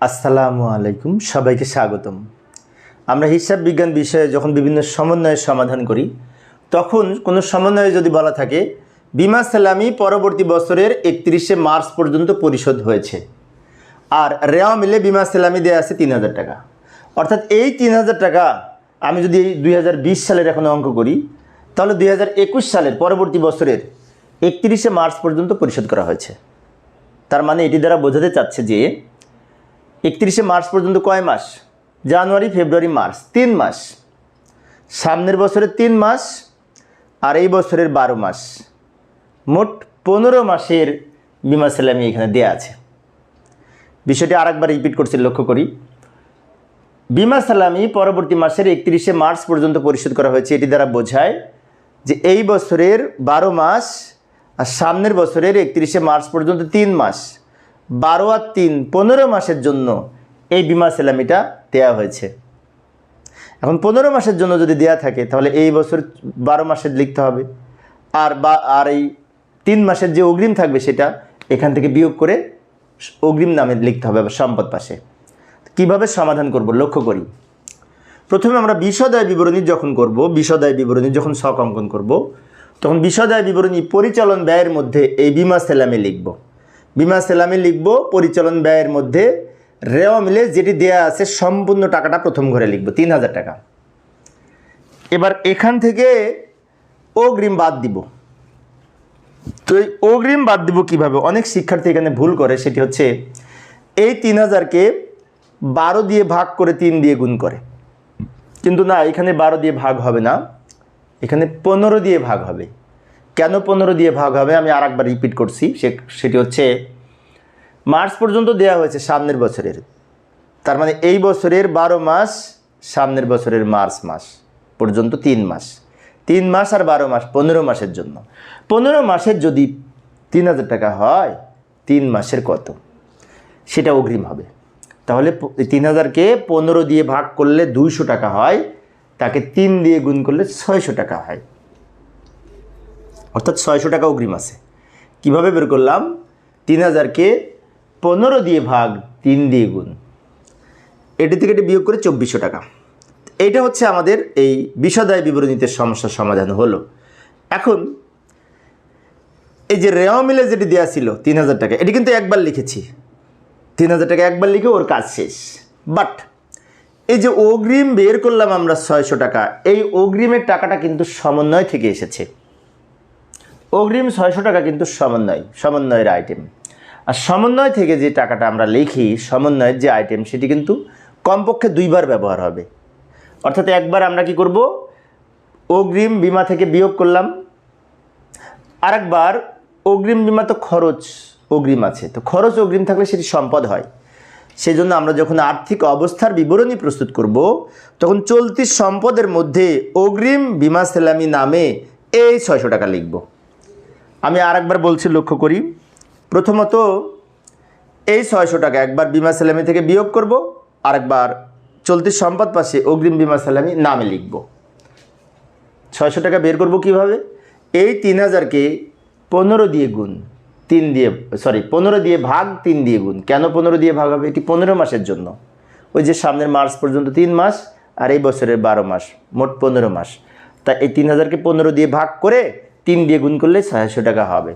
আসসালামু আলাইকুম, সবাইকে স্বাগতম। আমরা হিসাব বিজ্ঞান বিষয়ে যখন বিভিন্ন সমন্বয়ের সমাধান করি, তখন কোনো সমন্বয়ে যদি বলা থাকে বিমা সালামি পরবর্তী বছরের 31শে মার্চ পর্যন্ত পরিশোধ হয়েছে, আর রেওয়া মিলে বিমা সালামি দেওয়া আছে 3000 টাকা, অর্থাৎ এই 3000 টাকা আমি যদি 2020 সালের এখন অঙ্ক করি, তাহলে 2021 সালের পরবর্তী বছরের 31শে মার্চ পর্যন্ত পরিশোধ করা হয়েছে। তার মানে এটি দ্বারা বোঝাতে চাচ্ছে যে 31শে মার্চ পর্যন্ত কয় মাস? জানুয়ারি, ফেব্রুয়ারি, মার্চ, 3 মাস। সামনের বছরের 3 মাস আর এই বছরের 12 মাস, মোট 15 মাসের বিমা সালামি এখানে দেয়া আছে। বিষয়টি আরেকবার রিপিট করছি, লক্ষ্য করি। বিমা সালামি পরবর্তী মাসের 31শে মার্চ পর্যন্ত পরিশোধ করা হয়েছে, এটি দ্বারা বোঝায় যে এই বছরের 12 মাস আর সামনের বছরের 31শে মার্চ পর্যন্ত 3 মাস, 12 আর 3 15 মাসের জন্য এই বিমা সালামিটা দেওয়া হয়েছে। এখন 15 মাসের জন্য যদি দেয়া থাকে, তাহলে এই বছর 12 মাসের লিখতে হবে, আর এই 3 মাসের যে অগ্রিম থাকবে সেটা এখান থেকে বিয়োগ করে অগ্রিম নামে লিখতে হবে সম্পদ পাশে। কিভাবে সমাধান করব লক্ষ্য করি। প্রথমে আমরা বিশদায় বিবরণী যখন করব, বিশদায় বিবরণী যখন ছক অঙ্কন করব, তখন বিশদায় বিবরণী পরিচালন ব্যয়ের মধ্যে এই বিমা সালামি লিখব। বিমা সালামি লিখব পরিচালন ব্যয়ের মধ্যে রেওয়া মিলে যেটি দেয়া আছে সম্পূর্ণ টাকাটা প্রথম ঘরে লিখব, 3000 টাকা। এবার এখান থেকে অগ্রিম বাদ দিব। তো এই অগ্রিম বাদ দিব কিভাবে? অনেক শিক্ষার্থী এখানে ভুল করে, সেটি হচ্ছে এই 3000কে 12 দিয়ে ভাগ করে 3 দিয়ে গুণ করে। কিন্তু না, এখানে 12 দিয়ে ভাগ হবে না, এখানে 15 দিয়ে ভাগ হবে। কেন 15 দিয়ে ভাগ হবে আমি আরেকবার রিপিট করছি। সেটি হচ্ছে মার্চ পর্যন্ত দেয়া হয়েছে সামনের বছরের, তার মানে এই বছরের 12 মাস, সামনের বছরের মার্চ মাস পর্যন্ত 3 মাস। 3 মাস আর 12 মাস, 15 মাসের জন্য। 15 মাসের যদি 3000 টাকা হয়, 3 মাসের কত সেটা অগ্রিম হবে। তাহলে 3000কে 15 দিয়ে ভাগ করলে 200 টাকা হয়, তাকে 3 দিয়ে গুণ করলে 600 টাকা হয়, অর্থাৎ 600 টাকা অগ্রিম আছে। কিভাবে বের করলাম? 3000কে 15 দিয়ে ভাগ 3 দিয়ে গুণ, এটি থেকে এটি বিয়োগ করে 2400 টাকা। এইটা হচ্ছে আমাদের এই বিশদায় বিবরণীতে সমস্যার সমাধান হলো। এখন এই যে রেওয়া মিলে যেটি দেওয়া ছিল 3000 টাকা, এটি কিন্তু একবার লিখেছি, 3000 টাকা একবার লিখে ওর কাজ শেষ। বাট এই যে অগ্রিম বের করলাম আমরা 600 টাকা, এই অগ্রিমের টাকাটা কিন্তু সমন্বয় থেকে এসেছে। অগ্রিম 600 টাকা কিন্তু সমন্বয়ের আইটেম। আর সমন্বয় থেকে যে টাকাটা আমরা লিখি, সমন্বয়ের যে আইটেম, সেটি কিন্তু কমপক্ষে 2 বার ব্যবহার হবে। অর্থাৎ একবার আমরা কি করব, অগ্রিম বিমা থেকে বিয়োগ করলাম, আরেকবার অগ্রিম বিমা তো খরচ অগ্রিম আছে, তো খরচ অগ্রিম থাকলে সেটি সম্পদ হয়। সেই জন্য আমরা যখন আর্থিক অবস্থার বিবরণী প্রস্তুত করব, তখন চলতি সম্পদের মধ্যে অগ্রিম বিমা সালামি নামে এই 600 টাকা লিখব। আমি আরেকবার বলছি, লক্ষ্য করি। প্রথমত এই 600 টাকা একবার বিমা সালামি থেকে বিয়োগ করব, আরেকবার চলতি সম্পদ পাশে অগ্রিম বিমা সালামি নামে লিখব। 600 টাকা বের করব কিভাবে? এই 3000কে 15 দিয়ে গুণ 3 দিয়ে 15 দিয়ে ভাগ 3 দিয়ে গুণ। কেন 15 দিয়ে ভাগ হবে? এটি 15 মাসের জন্য। ওই যে সামনের মার্চ পর্যন্ত 3 মাস আর এই বছরের 12 মাস, মোট 15 মাস। তাই এই 3000কে 15 দিয়ে ভাগ করে 3 দিয়ে গুণ করলে 600 টাকা হবে।